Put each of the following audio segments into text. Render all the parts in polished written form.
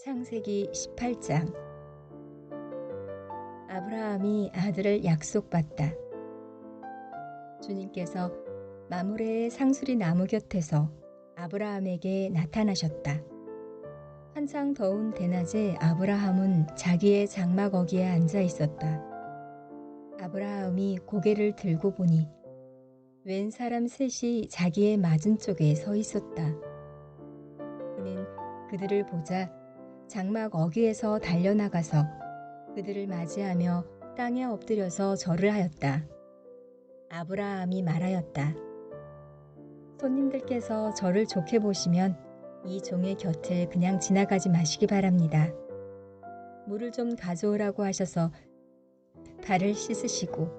창세기 18장. 아브라함이 아들을 약속받다. 주님께서 마므레의 상수리 나무 곁에서 아브라함에게 나타나셨다. 한창 더운 대낮에 아브라함은 자기의 장막 어귀에 앉아 있었다. 아브라함이 고개를 들고 보니 웬 사람 셋이 자기의 맞은쪽에 서 있었다. 그는 그들을 보자 장막 어귀에서 달려나가서 그들을 맞이하며 땅에 엎드려서 절을 하였다. 아브라함이 말하였다. 손님들께서 저를 좋게 보시면 이 종의 곁을 그냥 지나가지 마시기 바랍니다. 물을 좀 가져오라고 하셔서 발을 씻으시고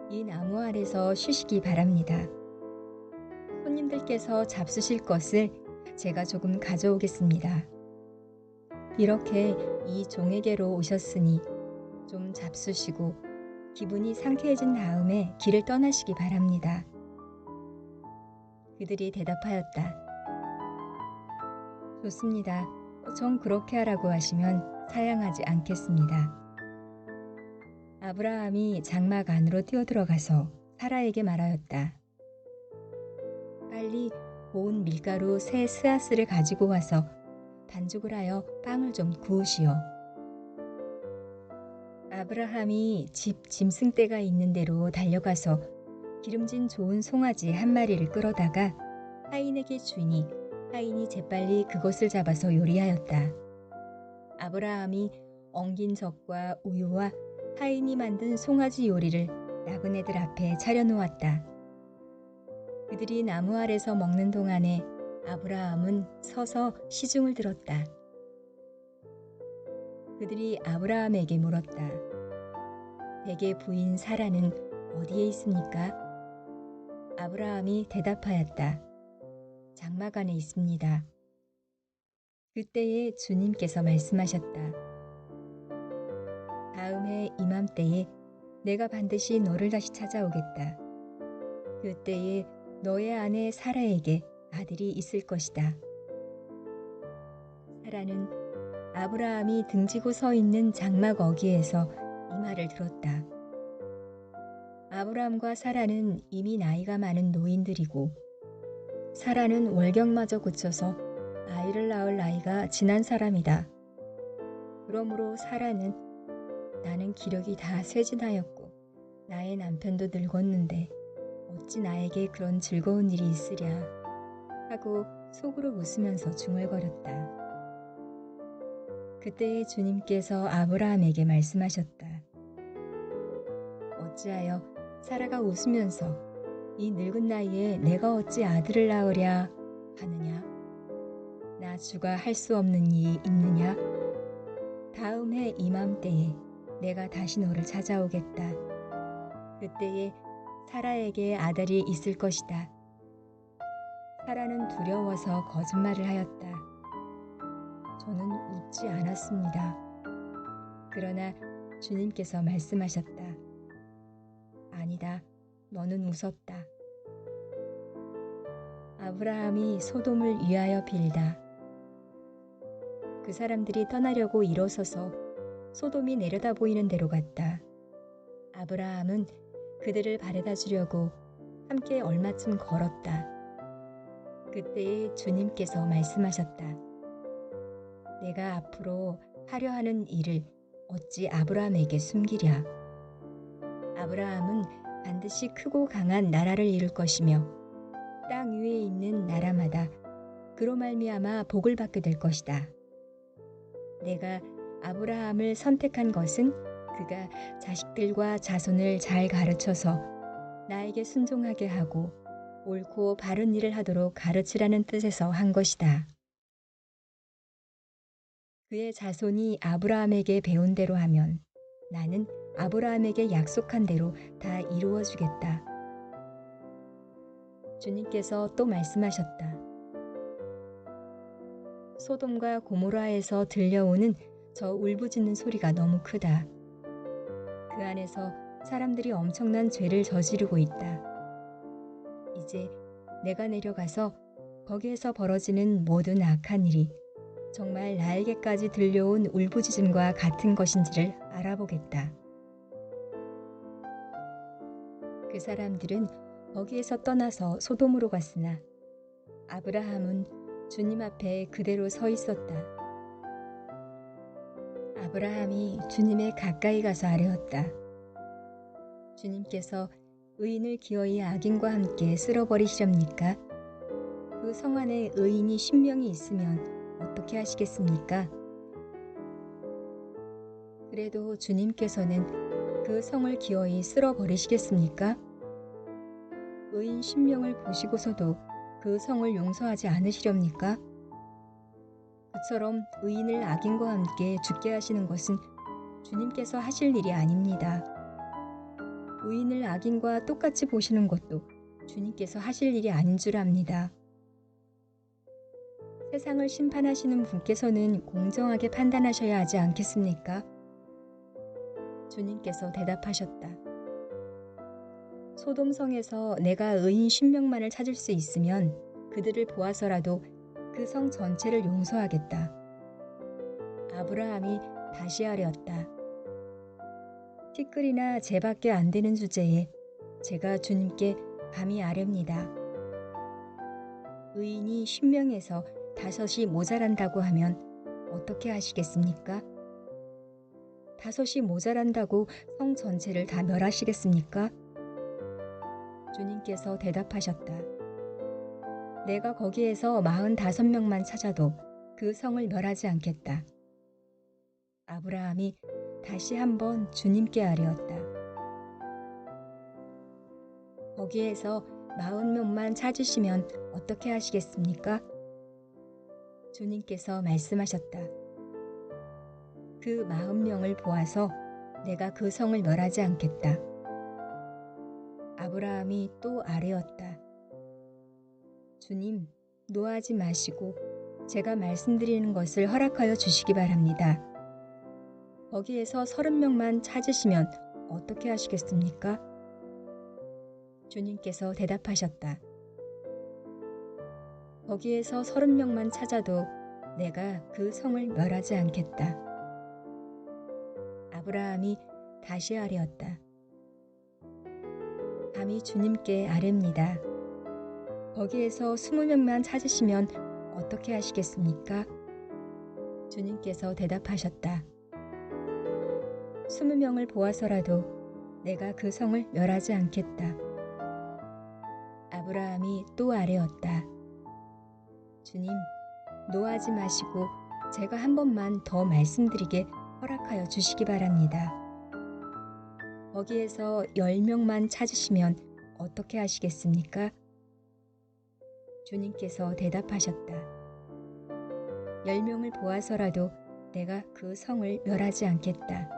이 나무 아래서 쉬시기 바랍니다. 손님들께서 잡수실 것을 제가 조금 가져오겠습니다. 이렇게 이 종에게로 오셨으니 좀 잡수시고 기분이 상쾌해진 다음에 길을 떠나시기 바랍니다. 그들이 대답하였다. 좋습니다. 정 그렇게 하라고 하시면 사양하지 않겠습니다. 아브라함이 장막 안으로 뛰어들어가서 사라에게 말하였다. 빨리 고운 밀가루 세 스아스를 가지고 와서 반죽을 하여 빵을 좀 구우시오. 아브라함이 집 짐승떼가 있는 데로 달려가서 기름진 좋은 송아지 한 마리를 끌어다가 하인에게 주니 하인이 재빨리 그것을 잡아서 요리하였다. 아브라함이 엉긴 젖과 우유와 하인이 만든 송아지 요리를 나그네들 앞에 차려놓았다. 그들이 나무 아래서 먹는 동안에 아브라함은 서서 시중을 들었다. 그들이 아브라함에게 물었다. 백의 부인 사라는 어디에 있습니까? 아브라함이 대답하였다. 장막 안에 있습니다. 그때에 주님께서 말씀하셨다. 다음 해 이맘때에 내가 반드시 너를 다시 찾아오겠다. 그때에 너의 아내 사라에게 아들이 있을 것이다. 사라는 아브라함이 등지고 서 있는 장막 어귀에서 이 말을 들었다. 아브라함과 사라는 이미 나이가 많은 노인들이고 사라는 월경마저 고쳐서 아이를 낳을 나이가 지난 사람이다. 그러므로 사라는 나는 기력이 다 쇠진하였고 나의 남편도 늙었는데 어찌 나에게 그런 즐거운 일이 있으랴 하고 속으로 웃으면서 중얼거렸다. 그때에 주님께서 아브라함에게 말씀하셨다. 어찌하여 사라가 웃으면서 이 늙은 나이에 내가 어찌 아들을 낳으랴 하느냐? 나 주가 할 수 없는 일이 있느냐? 다음 해 이맘때에 내가 다시 너를 찾아오겠다. 그때에 사라에게 아들이 있을 것이다. 사라는 두려워서 거짓말을 하였다. 저는 웃지 않았습니다. 그러나 주님께서 말씀하셨다. 아니다. 너는 웃었다. 아브라함이 소돔을 위하여 빌다. 그 사람들이 떠나려고 일어서서 소돔이 내려다 보이는 데로 갔다. 아브라함은 그들을 바래다 주려고 함께 얼마쯤 걸었다. 그때에 주님께서 말씀하셨다. 내가 앞으로 하려 하는 일을 어찌 아브라함에게 숨기랴. 아브라함은 반드시 크고 강한 나라를 이룰 것이며 땅 위에 있는 나라마다 그로 말미암아 복을 받게 될 것이다. 내가 아브라함을 선택한 것은 그가 자식들과 자손을 잘 가르쳐서 나에게 순종하게 하고 옳고 바른 일을 하도록 가르치라는 뜻에서 한 것이다. 그의 자손이 아브라함에게 배운 대로 하면 나는 아브라함에게 약속한 대로 다 이루어 주겠다. 주님께서 또 말씀하셨다. 소돔과 고모라에서 들려오는 저 울부짖는 소리가 너무 크다. 그 안에서 사람들이 엄청난 죄를 저지르고 있다. 이제 내가 내려가서 거기에서 벌어지는 모든 악한 일이 정말 나에게까지 들려온 울부짖음과 같은 것인지를 알아보겠다. 그 사람들은 거기에서 떠나서 소돔으로 갔으나 아브라함은 주님 앞에 그대로 서 있었다. 아브라함이 주님의 가까이 가서 아뢰었다. 주님께서 의인을 기어이 악인과 함께 쓸어버리시렵니까? 그 성 안에 의인이 10명이 있으면 어떻게 하시겠습니까? 그래도 주님께서는 그 성을 기어이 쓸어버리시겠습니까? 의인 10명을 보시고서도 그 성을 용서하지 않으시렵니까? 그처럼 의인을 악인과 함께 죽게 하시는 것은 주님께서 하실 일이 아닙니다. 의인을 악인과 똑같이 보시는 것도 주님께서 하실 일이 아닌 줄 압니다. 세상을 심판하시는 분께서는 공정하게 판단하셔야 하지 않겠습니까? 주님께서 대답하셨다. 소돔성에서 내가 의인 10명만을 찾을 수 있으면 그들을 보아서라도 그 성 전체를 용서하겠다. 아브라함이 다시 아뢰었다. 티끌이나 재밖에 안 되는 주제에 제가 주님께 감히 아뢰입니다. 의인이 10명에서 5이 모자란다고 하면 어떻게 하시겠습니까? 5이 모자란다고 성 전체를 다 멸하시겠습니까? 주님께서 대답하셨다. 내가 거기에서 45명만 찾아도 그 성을 멸하지 않겠다. 아브라함이 다시 한번 주님께 아뢰었다. 거기에서 40명만 찾으시면 어떻게 하시겠습니까? 주님께서 말씀하셨다. 그 40명을 보아서 내가 그 성을 멸하지 않겠다. 아브라함이 또 아뢰었다. 주님, 노하지 마시고 제가 말씀드리는 것을 허락하여 주시기 바랍니다. 거기에서 30명만 찾으시면 어떻게 하시겠습니까? 주님께서 대답하셨다. 거기에서 30명만 찾아도 내가 그 성을 멸하지 않겠다. 아브라함이 다시 아뢰었다. 감히 주님께 아뢰입니다. 거기에서 20명만 찾으시면 어떻게 하시겠습니까? 주님께서 대답하셨다. 20명을 보아서라도 내가 그 성을 멸하지 않겠다. 아브라함이 또 아뢰었다. 주님, 노하지 마시고 제가 한 번만 더 말씀드리게 허락하여 주시기 바랍니다. 거기에서 10명만 찾으시면 어떻게 하시겠습니까? 주님께서 대답하셨다. 10명을 보아서라도 내가 그 성을 멸하지 않겠다.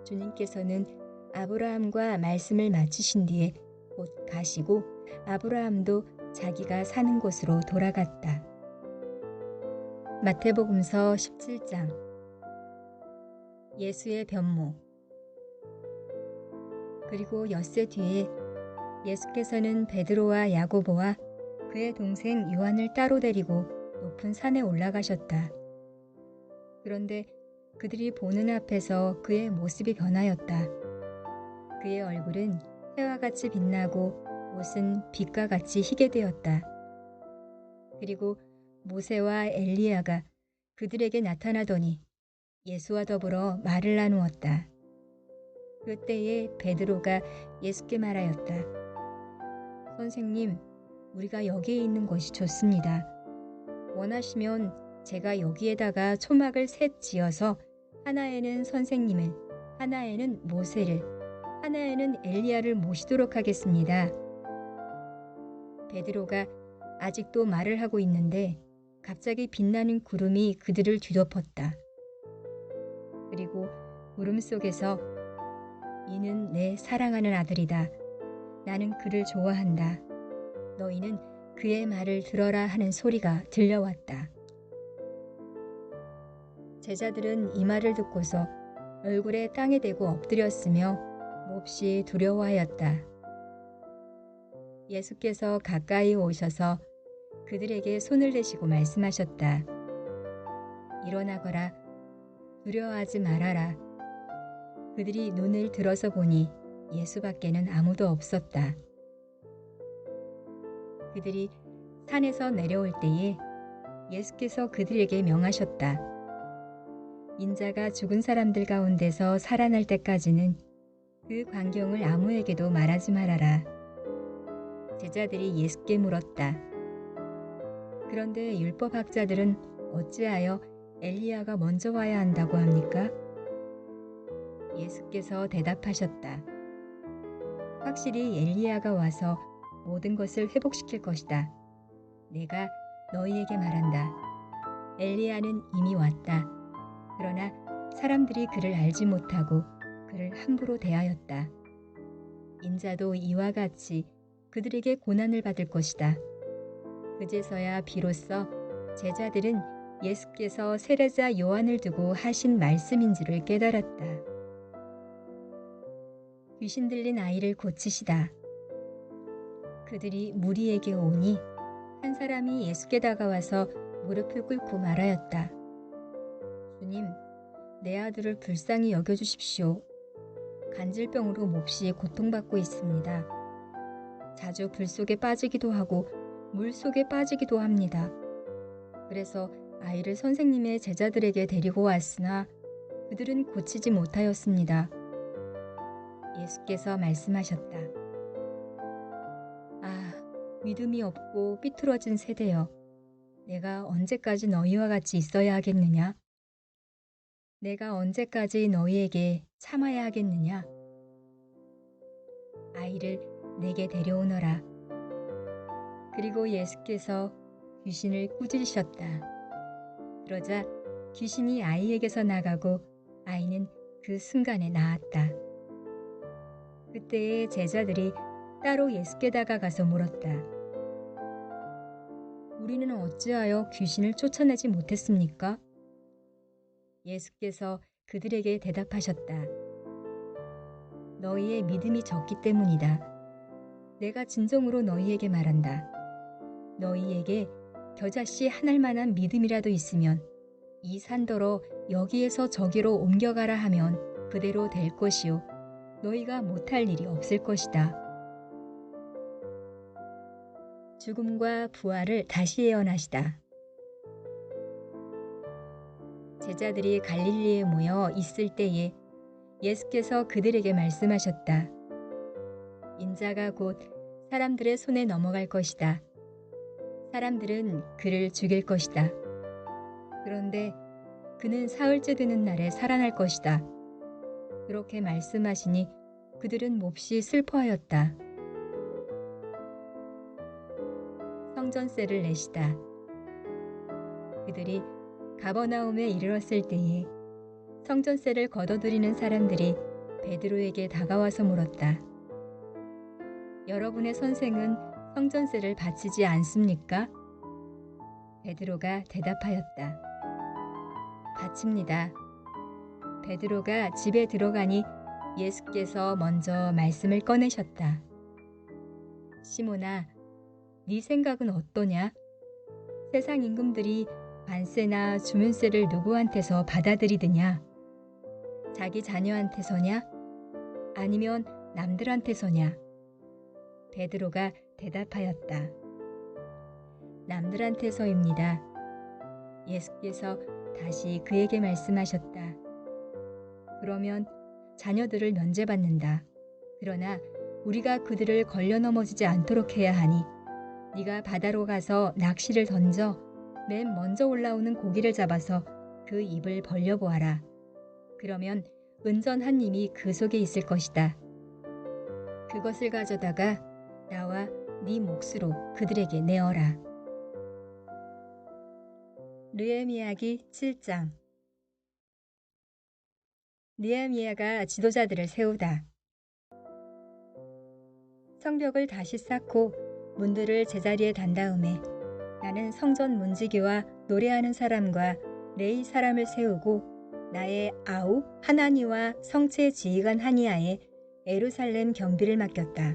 주님께서는 아브라함과 말씀을 마치신 뒤에 곧 가시고 아브라함도 자기가 사는 곳으로 돌아갔다. 마태복음서 17장. 예수의 변모. 그리고 엿새 뒤에 예수께서는 베드로와 야고보와 그의 동생 요한을 따로 데리고 높은 산에 올라가셨다. 그런데 그들이 보는 앞에서 그의 모습이 변하였다. 그의 얼굴은 해와 같이 빛나고 옷은 빛과 같이 희게 되었다. 그리고 모세와 엘리야가 그들에게 나타나더니 예수와 더불어 말을 나누었다. 그때에 베드로가 예수께 말하였다. 선생님, 우리가 여기에 있는 것이 좋습니다. 원하시면 제가 여기에다가 초막을 셋 지어서 하나에는 선생님을, 하나에는 모세를, 하나에는 엘리야를 모시도록 하겠습니다. 베드로가 아직도 말을 하고 있는데 갑자기 빛나는 구름이 그들을 뒤덮었다. 그리고 구름 속에서 이는 내 사랑하는 아들이다. 나는 그를 좋아한다. 너희는 그의 말을 들어라 하는 소리가 들려왔다. 제자들은 이 말을 듣고서 얼굴에 땅에 대고 엎드렸으며 몹시 두려워하였다. 예수께서 가까이 오셔서 그들에게 손을 대시고 말씀하셨다. 일어나거라. 두려워하지 말아라. 그들이 눈을 들어서 보니 예수밖에는 아무도 없었다. 그들이 산에서 내려올 때에 예수께서 그들에게 명하셨다. 인자가 죽은 사람들 가운데서 살아날 때까지는 그 광경을 아무에게도 말하지 말아라. 제자들이 예수께 물었다. 그런데 율법학자들은 어찌하여 엘리야가 먼저 와야 한다고 합니까? 예수께서 대답하셨다. 확실히 엘리야가 와서 모든 것을 회복시킬 것이다. 내가 너희에게 말한다. 엘리야는 이미 왔다. 그러나 사람들이 그를 알지 못하고 그를 함부로 대하였다. 인자도 이와 같이 그들에게 고난을 받을 것이다. 그제서야 비로소 제자들은 예수께서 세례자 요한을 두고 하신 말씀인지를 깨달았다. 귀신 들린 아이를 고치시다. 그들이 무리에게 오니 한 사람이 예수께 다가와서 무릎을 꿇고 말하였다. 주님, 내 아들을 불쌍히 여겨주십시오. 간질병으로 몹시 고통받고 있습니다. 자주 불 속에 빠지기도 하고 물 속에 빠지기도 합니다. 그래서 아이를 선생님의 제자들에게 데리고 왔으나 그들은 고치지 못하였습니다. 예수께서 말씀하셨다. 아, 믿음이 없고 삐뚤어진 세대여. 내가 언제까지 너희와 같이 있어야 하겠느냐? 내가 언제까지 너희에게 참아야 하겠느냐? 아이를 내게 데려오너라. 그리고 예수께서 귀신을 꾸짖으셨다. 그러자 귀신이 아이에게서 나가고 아이는 그 순간에 나았다. 그때의 제자들이 따로 예수께 다가가서 물었다. 우리는 어찌하여 귀신을 쫓아내지 못했습니까? 예수께서 그들에게 대답하셨다. 너희의 믿음이 적기 때문이다. 내가 진정으로 너희에게 말한다. 너희에게 겨자씨 한 알만한 믿음이라도 있으면 이 산더러 여기에서 저기로 옮겨가라 하면 그대로 될 것이요. 너희가 못할 일이 없을 것이다. 죽음과 부활을 다시 예언하시다. 제자들이 갈릴리에 모여 있을 때에 예수께서 그들에게 말씀하셨다. 인자가 곧 사람들의 손에 넘어갈 것이다. 사람들은 그를 죽일 것이다. 그런데 그는 사흘째 되는 날에 살아날 것이다. 그렇게 말씀하시니 그들은 몹시 슬퍼하였다. 성전세를 내시다. 그들이 가버나움에 이르렀을 때에 성전세를 걷어들이는 사람들이 베드로에게 다가와서 물었다. 여러분의 선생은 성전세를 바치지 않습니까? 베드로가 대답하였다. 바칩니다. 베드로가 집에 들어가니 예수께서 먼저 말씀을 꺼내셨다. 시몬아, 네 생각은 어떠냐? 세상 임금들이 관세나 주문세를 누구한테서 받아들이느냐? 자기 자녀한테서냐? 아니면 남들한테서냐? 베드로가 대답하였다. 남들한테서입니다. 예수께서 다시 그에게 말씀하셨다. 그러면 자녀들을 면제받는다. 그러나 우리가 그들을 걸려 넘어지지 않도록 해야 하니 네가 바다로 가서 낚시를 던져 맨 먼저 올라오는 고기를 잡아서 그 입을 벌려보아라. 그러면 은전한 님이 그 속에 있을 것이다. 그것을 가져다가 나와 네 몫으로 그들에게 내어라. 느헤미야기 7장. 느헤미야가 지도자들을 세우다. 성벽을 다시 쌓고 문들을 제자리에 단 다음에 나는 성전 문지기와 노래하는 사람과 레위 사람을 세우고 나의 아우 하나니와 성체 지휘관 하니야에 예루살렘 경비를 맡겼다.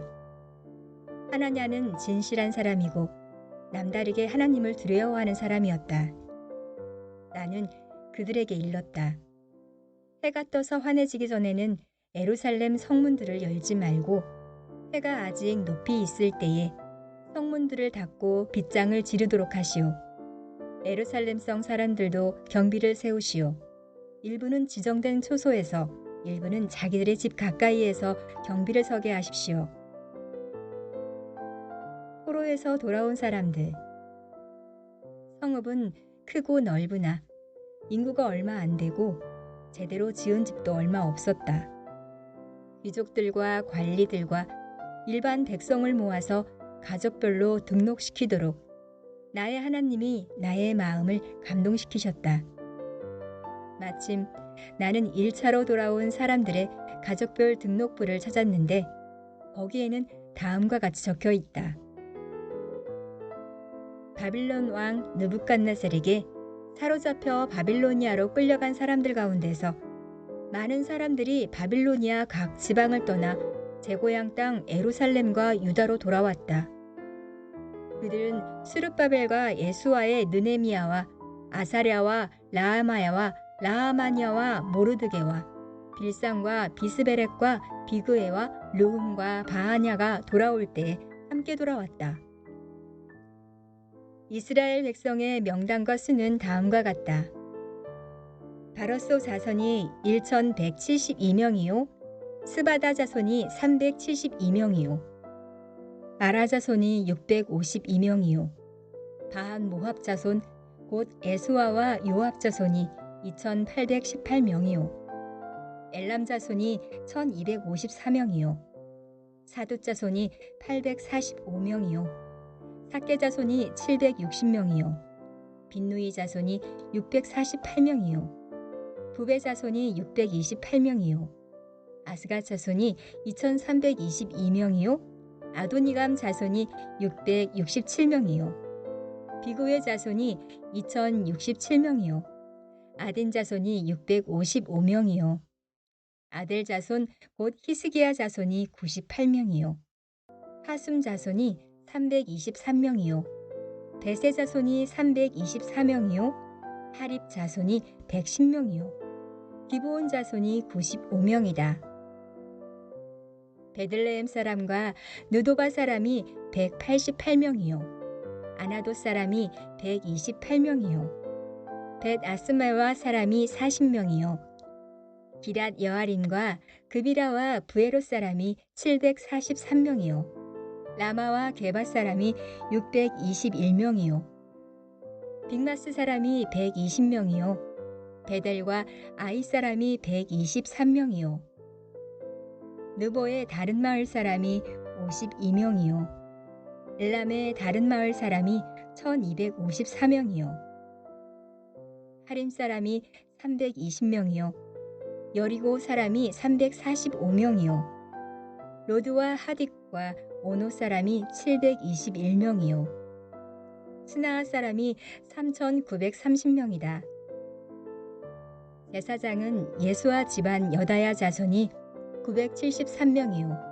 하나냐는 진실한 사람이고 남다르게 하나님을 두려워하는 사람이었다. 나는 그들에게 일렀다. 해가 떠서 환해지기 전에는 예루살렘 성문들을 열지 말고 해가 아직 높이 있을 때에 성문들을 닫고 빗장을 지르도록 하시오. 예루살렘성 사람들도 경비를 세우시오. 일부는 지정된 초소에서, 일부는 자기들의 집 가까이에서 경비를 서게 하십시오. 포로에서 돌아온 사람들. 성읍은 크고 넓으나 인구가 얼마 안 되고 제대로 지은 집도 얼마 없었다. 귀족들과 관리들과 일반 백성을 모아서 가족별로 등록시키도록 나의 하나님이 나의 마음을 감동시키셨다. 마침 나는 1차로 돌아온 사람들의 가족별 등록부를 찾았는데 거기에는 다음과 같이 적혀 있다. 바빌론 왕 느부갓네살에게 사로잡혀 바빌로니아로 끌려간 사람들 가운데서 많은 사람들이 바빌로니아 각 지방을 떠나 제 고향 땅 예루살렘과 유다로 돌아왔다. 그들은 스룹바벨과 예수아의 느네미야와 아사랴와 라하마야와 라하마니아와 모르드게와 빌상과 비스베렉과 비그에와 르훔과 바하냐가 돌아올 때에 함께 돌아왔다. 이스라엘 백성의 명단과 수는 다음과 같다. 바로소 자손이 1172명이요 스바다 자손이 372명이요 아라 자손이 652명이요 바한 모압 자손 곧 에수아와 요압 자손이 2818명이요 엘람 자손이 1254명이요 사두 자손이 845명이요 삭개 자손이 760명이요 빈누이 자손이 648명이요 부베 자손이 628명이요 아스가 자손이 2322명이요 아도니감 자손이 667명이요 비고의 자손이 2067명이요 아딘 자손이 655명이요 아델 자손 곧 히스기야 자손이 98명이요 하숨 자손이 323명이요 베세 자손이 324명이요 하립 자손이 110명이요 기브온 자손이 95명이다. 베들레헴 사람과 느도바 사람이 188명이요 아나도 사람이 128명이요 벳 아스마와 사람이 40명이요 기랏 여아림과 그비라와 부에롯 사람이 743명이요 라마와 게바 사람이 621명이요 빅마스 사람이 120명이요 베델과 아이 사람이 123명이요 느보의 다른 마을 사람이 52명이요 엘람의 다른 마을 사람이 1254명이요 하림 사람이 320명이요 여리고 사람이 345명이요 로드와 하딕과 오노 사람이 721명이요 스나아 사람이 3930명이다. 제사장은 예수아 집안 여다야 자손이 973명이요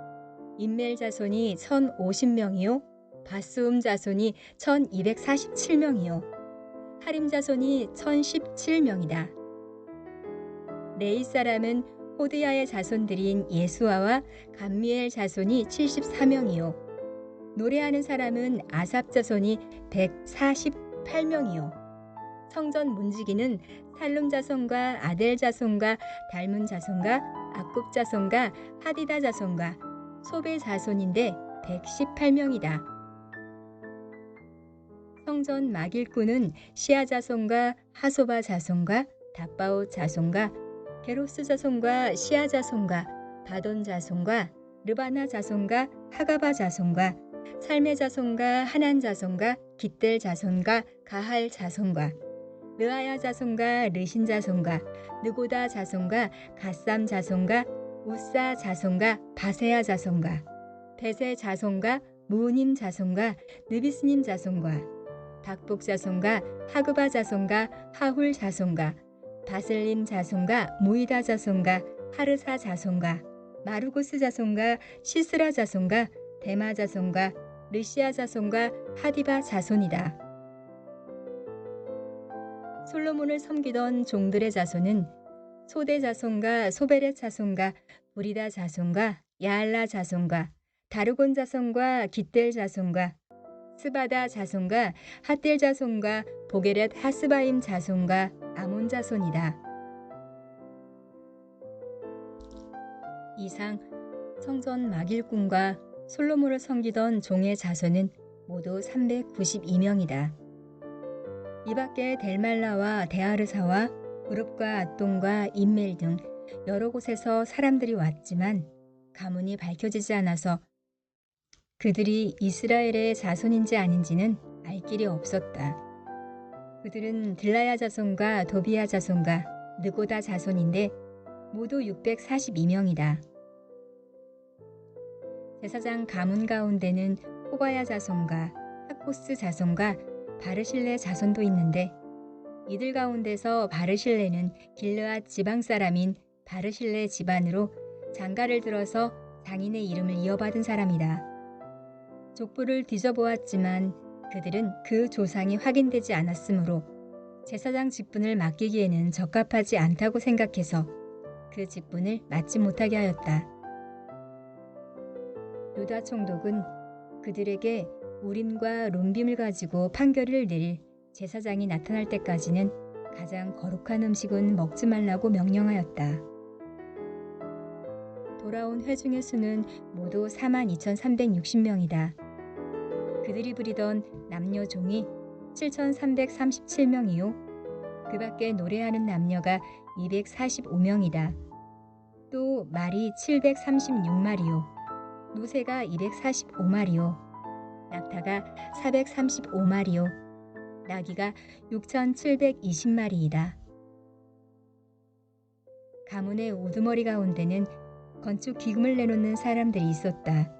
인멜 자손이 1050명이요 바스움 자손이 1247명이요 하림 자손이 1017명이다. 레이 사람은 호드야의 자손들인 예수아와 감미엘 자손이 74명이요 노래하는 사람은 아삽 자손이 148명이요 성전 문지기는 살룸 자손과 아델 자손과 달문 자손과 악굽 자손과 하디다 자손과 소벨 자손인데 118명이다. 성전 막일꾼은 시아 자손과 하소바 자손과 다바오 자손과 게로스 자손과 시아 자손과 바돈 자손과 르바나 자손과 하가바 자손과 살메 자손과 하난 자손과 깃델 자손과 가할 자손과 르아야 자손과 르신 자손과 느고다 자손과 갓삼 자손과 우사 자손과 바세야 자손과 베세 자손과 무님 자손과 느비스님 자손과 박복 자손과 하그바 자손과 하훌 자손과 바슬림 자손과 모이다 자손과 하르사 자손과 마루고스 자손과 시스라 자손과 데마 자손과 르시아 자손과 하디바 자손이다. 솔로몬을 섬기던 종들의 자손은 소대 자손과 소베렛 자손과 부리다 자손과 야알라 자손과 다르곤 자손과 깃델 자손과 스바다 자손과 핫델 자손과 보게렛 하스바임 자손과 아몬 자손이다. 이상 성전 막일꾼과 솔로몬을 섬기던 종의 자손은 모두 392명이다. 이 밖에 델말라와 데아르사와 우룹과 앗돈과 인멜 등 여러 곳에서 사람들이 왔지만 가문이 밝혀지지 않아서 그들이 이스라엘의 자손인지 아닌지는 알 길이 없었다. 그들은 들라야 자손과 도비야 자손과 느고다 자손인데 모두 642명이다. 제사장 가문 가운데는 호바야 자손과 하코스 자손과 바르실레 자손도 있는데 이들 가운데서 바르실레는 길르앗 지방 사람인 바르실레 집안으로 장가를 들어서 장인의 이름을 이어받은 사람이다. 족보를 뒤져보았지만 그들은 그 조상이 확인되지 않았으므로 제사장 직분을 맡기기에는 적합하지 않다고 생각해서 그 직분을 맡지 못하게 하였다. 유다 총독은 그들에게 우림과 룸빔을 가지고 판결을 내릴 제사장이 나타날 때까지는 가장 거룩한 음식은 먹지 말라고 명령하였다. 돌아온 회중의 수는 모두 42,360명이다. 그들이 부리던 남녀 종이 7,337명이요. 그 밖에 노래하는 남녀가 245명이다. 또 말이 736마리요. 노새가 245마리요. 낙타가 435마리요. 나귀가 6,720마리이다. 가문의 우두머리 가운데는 건축 기금을 내놓는 사람들이 있었다.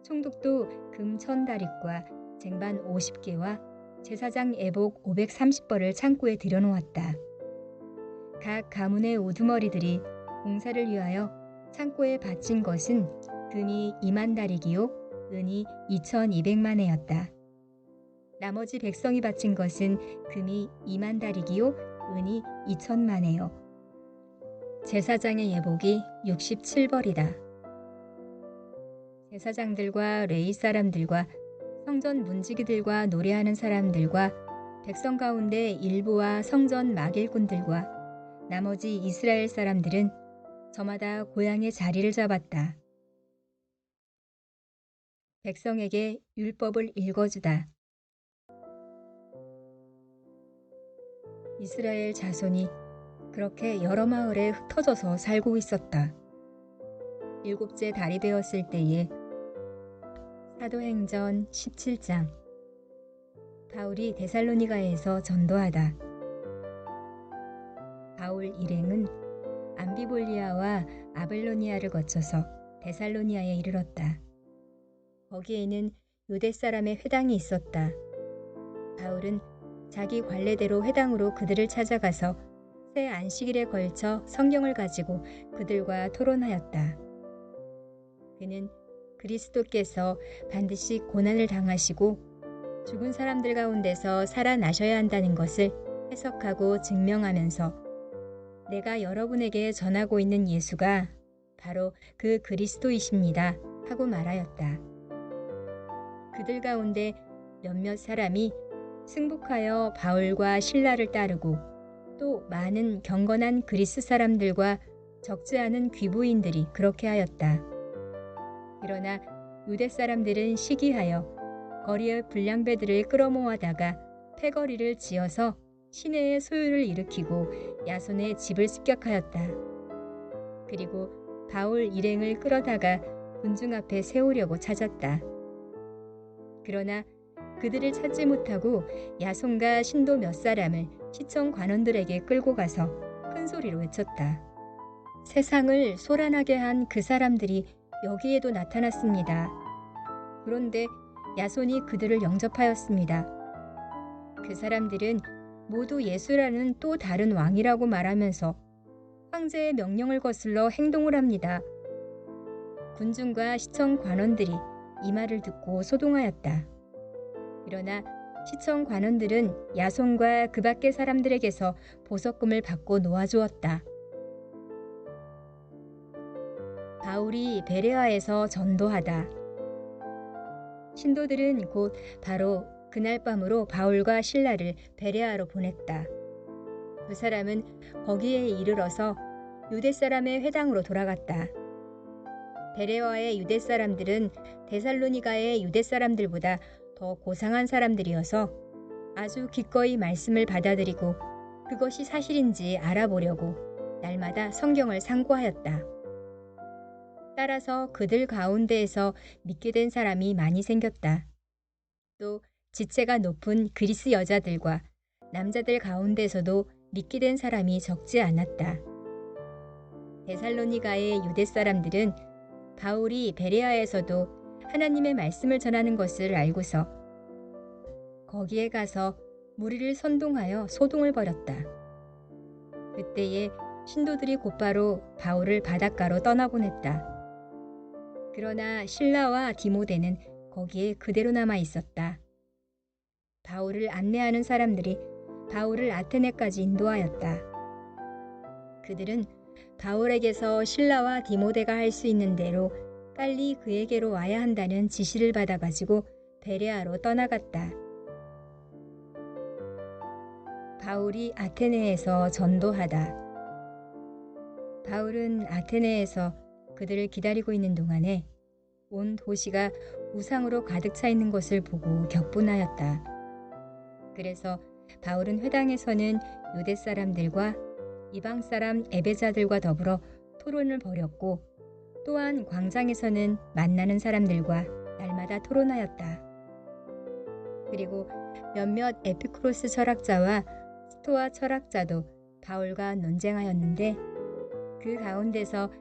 총독도 금 1,000다릿과 쟁반 50개와 제사장 애복 530벌을 창고에 들여놓았다. 각 가문의 우두머리들이 공사를 위하여 창고에 바친 것은 금이 20,000다리기요 은이 2,200만회였다. 나머지 백성이 바친 것은 금이 20,000다리기요 은이 2,000만회요. 제사장의 예복이 67벌이다. 제사장들과 레위 사람들과 성전 문지기들과 노래하는 사람들과 백성 가운데 일부와 성전 막일꾼들과 나머지 이스라엘 사람들은 저마다 고향의 자리를 잡았다. 백성에게 율법을 읽어주다. 이스라엘 자손이 그렇게 여러 마을에 흩어져서 살고 있었다. 7째 달이 되었을 때에 사도행전 17장 바울이 데살로니가에서 전도하다. 바울 일행은 암비볼리아와 아벨로니아를 거쳐서 데살로니아에 이르렀다. 거기에는 유대 사람의 회당이 있었다. 바울은 자기 관례대로 회당으로 그들을 찾아가서 새 안식일에 걸쳐 성경을 가지고 그들과 토론하였다. 그는 그리스도께서 반드시 고난을 당하시고 죽은 사람들 가운데서 살아나셔야 한다는 것을 해석하고 증명하면서 내가 여러분에게 전하고 있는 예수가 바로 그 그리스도이십니다 하고 말하였다. 그들 가운데 몇몇 사람이 승복하여 바울과 실라를 따르고 또 많은 경건한 그리스 사람들과 적지 않은 귀부인들이 그렇게 하였다. 그러나 유대 사람들은 시기하여 거리의 불량배들을 끌어모아다가 패거리를 지어서 시내의 소유를 일으키고 야손의 집을 습격하였다. 그리고 바울 일행을 끌어다가 군중 앞에 세우려고 찾았다. 그러나 그들을 찾지 못하고 야손과 신도 몇 사람을 시청 관원들에게 끌고 가서 큰 소리로 외쳤다. 세상을 소란하게 한 그 사람들이 여기에도 나타났습니다. 그런데 야손이 그들을 영접하였습니다. 그 사람들은 모두 예수라는 또 다른 왕이라고 말하면서 황제의 명령을 거슬러 행동을 합니다. 군중과 시청 관원들이 이 말을 듣고 소동하였다. 그러나 시청 관원들은 야손과 그 밖의 사람들에게서 보석금을 받고 놓아주었다. 바울이 베레아에서 전도하다. 신도들은 곧 바로 그날 밤으로 바울과 실라를 베레아로 보냈다. 두 사람은 거기에 이르러서 유대 사람의 회당으로 돌아갔다. 베레아의 유대 사람들은 데살로니가의 유대 사람들보다 더 고상한 사람들이어서 아주 기꺼이 말씀을 받아들이고 그것이 사실인지 알아보려고 날마다 성경을 상고하였다. 따라서 그들 가운데에서 믿게 된 사람이 많이 생겼다. 또 지체가 높은 그리스 여자들과 남자들 가운데서도 믿게 된 사람이 적지 않았다. 데살로니가의 유대 사람들은 바울이 베레아에서도 하나님의 말씀을 전하는 것을 알고서 거기에 가서 무리를 선동하여 소동을 벌였다. 그때에 신도들이 곧바로 바울을 바닷가로 떠나보냈다. 그러나 실라와 디모데는 거기에 그대로 남아 있었다. 바울을 안내하는 사람들이 바울을 아테네까지 인도하였다. 그들은 바울에게서 실라와 디모데가 할 수 있는 대로 빨리 그에게로 와야 한다는 지시를 받아가지고 베레아로 떠나갔다. 바울이 아테네에서 전도하다. 바울은 아테네에서 그들을 기다리고 있는 동안에 온 도시가 우상으로 가득 차 있는 것을 보고 격분하였다. 그래서 바울은 회당에서는 유대 사람들과 이방 사람 에베자들과 더불어 토론을 벌였고 또한 광장에서는 만나는 사람들과 날마다 토론하였다. 그리고 몇몇 에피쿠로스 철학자와 스토아 철학자도 바울과 논쟁하였는데 그 가운데서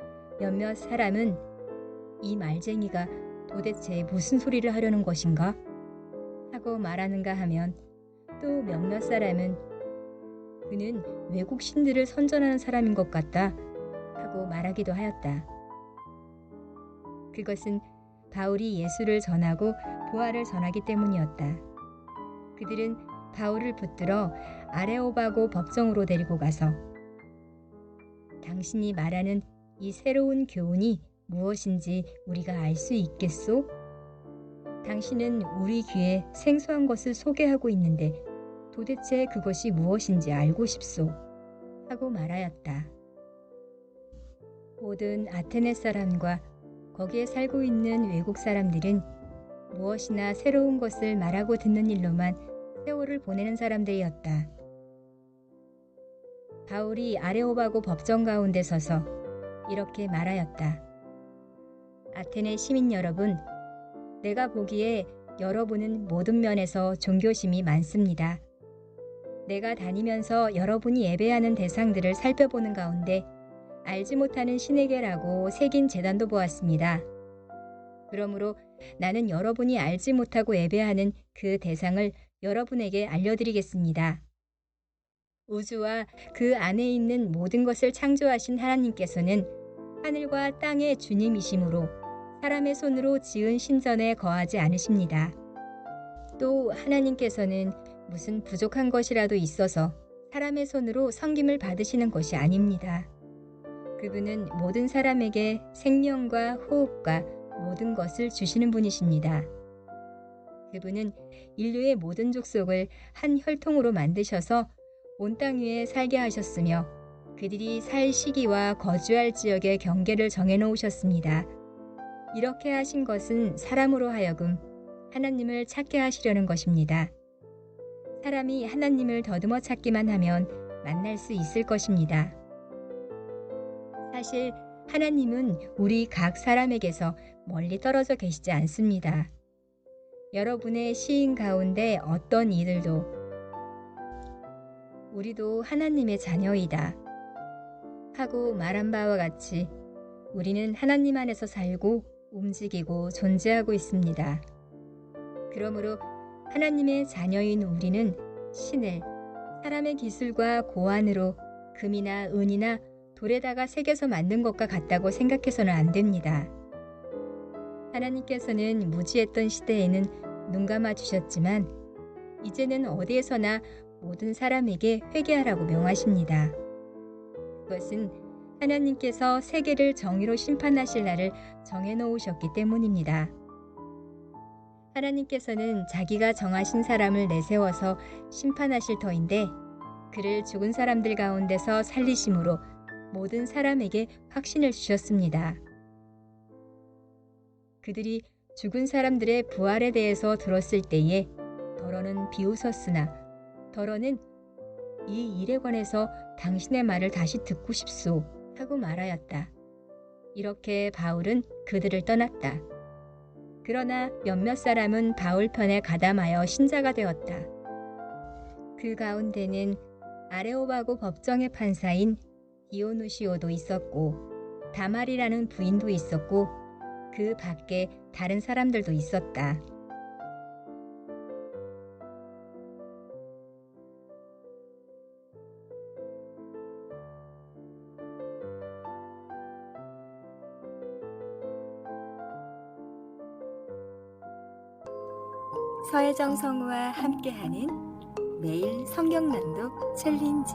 몇몇 사람은 이 말쟁이가 도대체 무슨 소리를 하려는 것인가? 하고 말하는가 하면 또 몇몇 사람은 그는 외국 신들을 선전하는 사람인 것 같다 하고 말하기도 하였다. 그것은 바울이 예수를 전하고 부활을 전하기 때문이었다. 그들은 바울을 붙들어 아레오바고 법정으로 데리고 가서 당신이 말하는 이 새로운 교훈이 무엇인지 우리가 알 수 있겠소? 당신은 우리 귀에 생소한 것을 소개하고 있는데 도대체 그것이 무엇인지 알고 싶소? 하고 말하였다. 모든 아테네 사람과 거기에 살고 있는 외국 사람들은 무엇이나 새로운 것을 말하고 듣는 일로만 세월을 보내는 사람들이었다. 바울이 아레오바고 법정 가운데 서서 이렇게 말하였다. 아테네 시민 여러분, 내가 보기에 여러분은 모든 면에서 종교심이 많습니다. 내가 다니면서 여러분이 예배하는 대상들을 살펴보는 가운데 알지 못하는 신에게라고 새긴 제단도 보았습니다. 그러므로 나는 여러분이 알지 못하고 예배하는 그 대상을 여러분에게 알려드리겠습니다. 우주와 그 안에 있는 모든 것을 창조하신 하나님께서는 하늘과 땅의 주님이시므로 사람의 손으로 지은 신전에 거하지 않으십니다. 또 하나님께서는 무슨 부족한 것이라도 있어서 사람의 손으로 섬김을 받으시는 것이 아닙니다. 그분은 모든 사람에게 생명과 호흡과 모든 것을 주시는 분이십니다. 그분은 인류의 모든 족속을 한 혈통으로 만드셔서 온 땅 위에 살게 하셨으며 그들이 살 시기와 거주할 지역의 경계를 정해놓으셨습니다. 이렇게 하신 것은 사람으로 하여금 하나님을 찾게 하시려는 것입니다. 사람이 하나님을 더듬어 찾기만 하면 만날 수 있을 것입니다. 사실 하나님은 우리 각 사람에게서 멀리 떨어져 계시지 않습니다. 여러분의 시인 가운데 어떤 이들도 우리도 하나님의 자녀이다 하고 말한 바와 같이 우리는 하나님 안에서 살고 움직이고 존재하고 있습니다. 그러므로 하나님의 자녀인 우리는 신을 사람의 기술과 고안으로 금이나 은이나 돌에다가 새겨서 만든 것과 같다고 생각해서는 안 됩니다. 하나님께서는 무지했던 시대에는 눈 감아 주셨지만 이제는 어디에서나 모든 사람에게 회개하라고 명하십니다. 그것은 하나님께서 세계를 정의로 심판하실 날을 정해놓으셨기 때문입니다. 하나님께서는 자기가 정하신 사람을 내세워서 심판하실 터인데 그를 죽은 사람들 가운데서 살리심으로 모든 사람에게 확신을 주셨습니다. 그들이 죽은 사람들의 부활에 대해서 들었을 때에 더러는 비웃었으나 더러는 이 일에 관해서 당신의 말을 다시 듣고 싶소 하고 말하였다. 이렇게 바울은 그들을 떠났다. 그러나 몇몇 사람은 바울 편에 가담하여 신자가 되었다. 그 가운데는 아레오바고 법정의 판사인 디오누시오도 있었고 다말이라는 부인도 있었고 그 밖에 다른 사람들도 있었다. 서혜정 성우와 함께하는 매일 성경 낭독 챌린지.